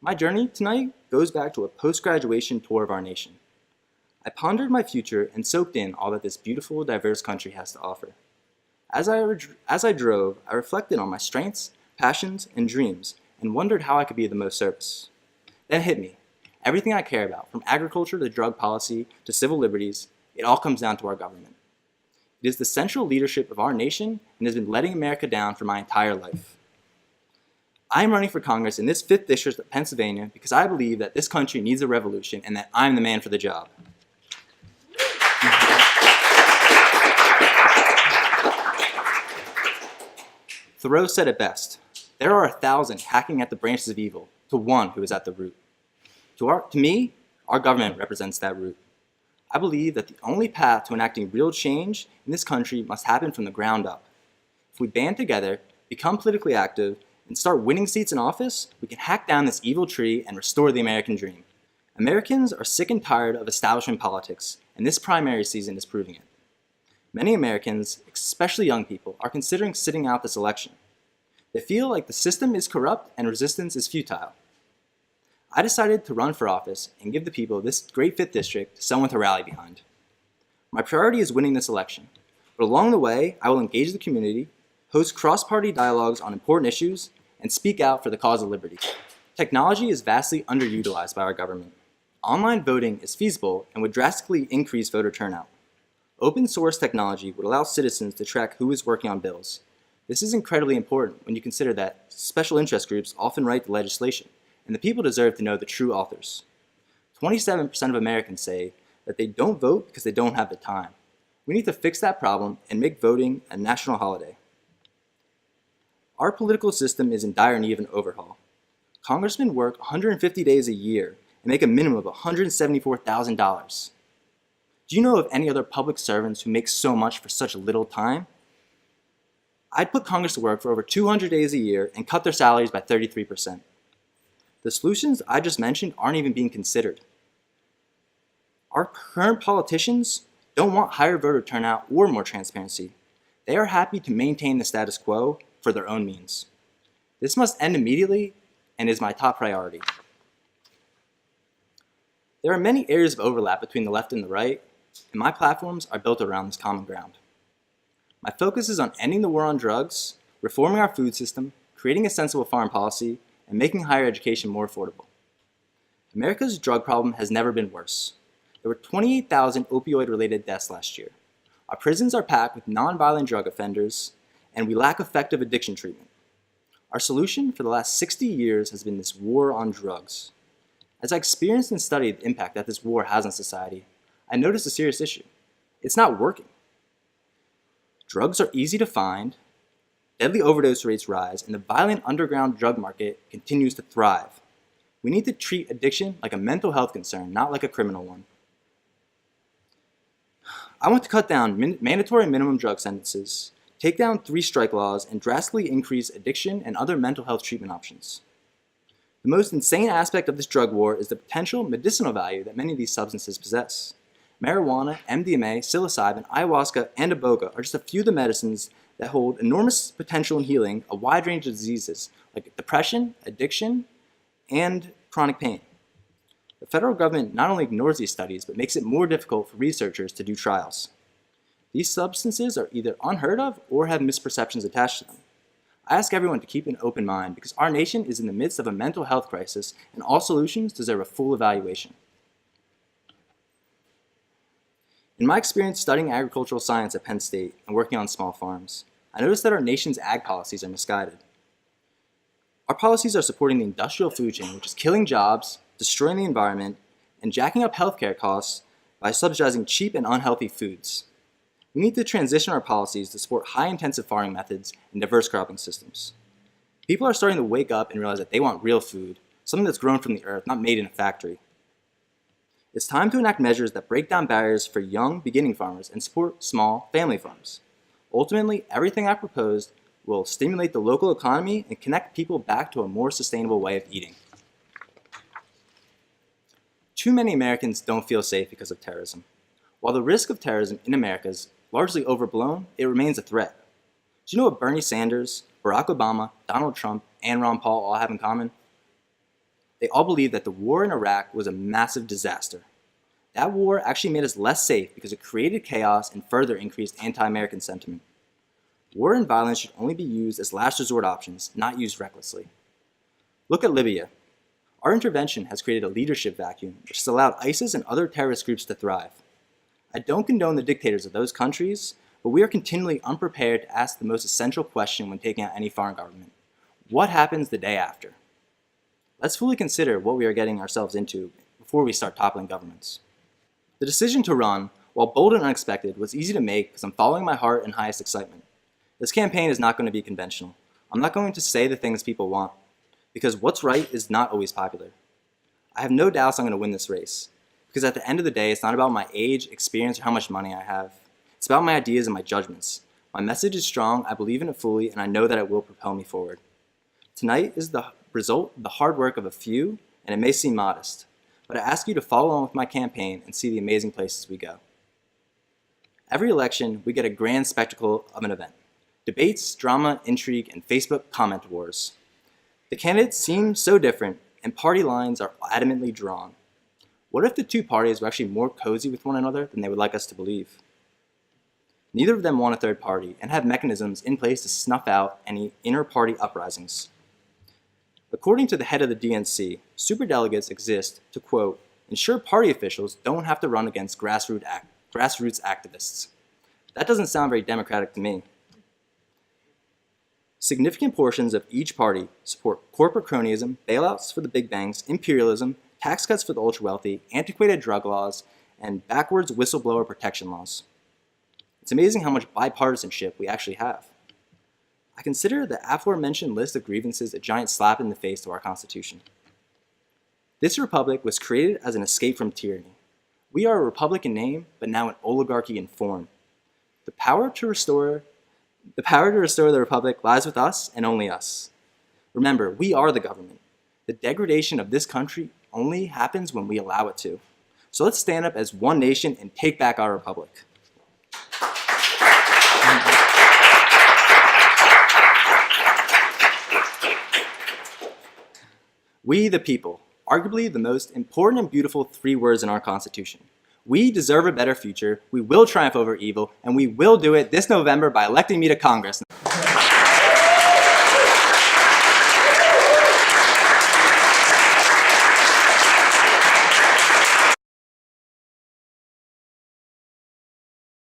My journey tonight goes back to a post-graduation tour of our nation. I pondered my future and soaked in all that this beautiful, diverse country has to offer. As I drove, I reflected on my strengths, passions, and dreams, and wondered how I could be of the most service. Then it hit me. Everything I care about, from agriculture to drug policy to civil liberties, it all comes down to our government. It is the central leadership of our nation and has been letting America down for my entire life. I am running for Congress in this 5th District of Pennsylvania because I believe that this country needs a revolution and that I'm the man for the job. Thoreau said it best, "There are 1,000 hacking at the branches of evil to one who is at the root." To me, our government represents that root. I believe that the only path to enacting real change in this country must happen from the ground up. If we band together, become politically active, and start winning seats in office, we can hack down this evil tree and restore the American dream. Americans are sick and tired of establishment politics, and this primary season is proving it. Many Americans, especially young people, are considering sitting out this election. They feel like the system is corrupt and resistance is futile. I decided to run for office and give the people of this great 5th District someone to rally behind. My priority is winning this election, but along the way, I will engage the community, host cross-party dialogues on important issues, and speak out for the cause of liberty. Technology is vastly underutilized by our government. Online voting is feasible and would drastically increase voter turnout. Open source technology would allow citizens to track who is working on bills. This is incredibly important when you consider that special interest groups often write the legislation, and the people deserve to know the true authors. 27% of Americans say that they don't vote because they don't have the time. We need to fix that problem and make voting a national holiday. Our political system is in dire need of an overhaul. Congressmen work 150 days a year and make a minimum of $174,000. Do you know of any other public servants who make so much for such little time? I'd put Congress to work for over 200 days a year and cut their salaries by 33%. The solutions I just mentioned aren't even being considered. Our current politicians don't want higher voter turnout or more transparency. They are happy to maintain the status quo for their own means. This must end immediately and is my top priority. There are many areas of overlap between the left and the right, and my platforms are built around this common ground. My focus is on ending the war on drugs, reforming our food system, creating a sensible foreign policy, and making higher education more affordable. America's drug problem has never been worse. There were 28,000 opioid-related deaths last year. Our prisons are packed with nonviolent drug offenders, and we lack effective addiction treatment. Our solution for the last 60 years has been this war on drugs. As I experienced and studied the impact that this war has on society, I noticed a serious issue. It's not working. Drugs are easy to find, deadly overdose rates rise, and the violent underground drug market continues to thrive. We need to treat addiction like a mental health concern, not like a criminal one. I want to cut down mandatory minimum drug sentences, take down 3-strike laws, and drastically increase addiction and other mental health treatment options. The most insane aspect of this drug war is the potential medicinal value that many of these substances possess. Marijuana, MDMA, psilocybin, ayahuasca, and iboga are just a few of the medicines that hold enormous potential in healing a wide range of diseases like depression, addiction, and chronic pain. The federal government not only ignores these studies, but makes it more difficult for researchers to do trials. These substances are either unheard of or have misperceptions attached to them. I ask everyone to keep an open mind because our nation is in the midst of a mental health crisis and all solutions deserve a full evaluation. In my experience studying agricultural science at Penn State and working on small farms, I noticed that our nation's ag policies are misguided. Our policies are supporting the industrial food chain, which is killing jobs, destroying the environment, and jacking up healthcare costs by subsidizing cheap and unhealthy foods. We need to transition our policies to support high-intensive farming methods and diverse cropping systems. People are starting to wake up and realize that they want real food, something that's grown from the earth, not made in a factory. It's time to enact measures that break down barriers for young, beginning farmers and support small, family farms. Ultimately, everything I proposed will stimulate the local economy and connect people back to a more sustainable way of eating. Too many Americans don't feel safe because of terrorism. While the risk of terrorism in America is largely overblown, it remains a threat. Do you know what Bernie Sanders, Barack Obama, Donald Trump, and Ron Paul all have in common? They all believe that the war in Iraq was a massive disaster. That war actually made us less safe because it created chaos and further increased anti-American sentiment. War and violence should only be used as last resort options, not used recklessly. Look at Libya. Our intervention has created a leadership vacuum, which has allowed ISIS and other terrorist groups to thrive. I don't condone the dictators of those countries, but we are continually unprepared to ask the most essential question when taking out any foreign government. What happens the day after? Let's fully consider what we are getting ourselves into before we start toppling governments. The decision to run, while bold and unexpected, was easy to make because I'm following my heart and highest excitement. This campaign is not going to be conventional. I'm not going to say the things people want, because what's right is not always popular. I have no doubts I'm going to win this race, because at the end of the day, it's not about my age, experience, or how much money I have. It's about my ideas and my judgments. My message is strong, I believe in it fully, and I know that it will propel me forward. Tonight is the result of the hard work of a few, and it may seem modest, but I ask you to follow along with my campaign and see the amazing places we go. Every election, we get a grand spectacle of an event. Debates, drama, intrigue, and Facebook comment wars. The candidates seem so different, and party lines are adamantly drawn. What if the two parties were actually more cozy with one another than they would like us to believe? Neither of them want a third party and have mechanisms in place to snuff out any inter-party uprisings. According to the head of the DNC, superdelegates exist to, quote, ensure party officials don't have to run against grassroots activists. That doesn't sound very democratic to me. Significant portions of each party support corporate cronyism, bailouts for the big banks, imperialism, tax cuts for the ultra-wealthy, antiquated drug laws, and backwards whistleblower protection laws. It's amazing how much bipartisanship we actually have. I consider the aforementioned list of grievances a giant slap in the face to our Constitution. This republic was created as an escape from tyranny. We are a republic in name, but now an oligarchy in form. The power to restore the republic lies with us and only us. Remember, we are the government. The degradation of this country only happens when we allow it to. So let's stand up as one nation and take back our republic. We the people, arguably the most important and beautiful 3 words in our Constitution. We deserve a better future, we will triumph over evil, and we will do it this November by electing me to Congress.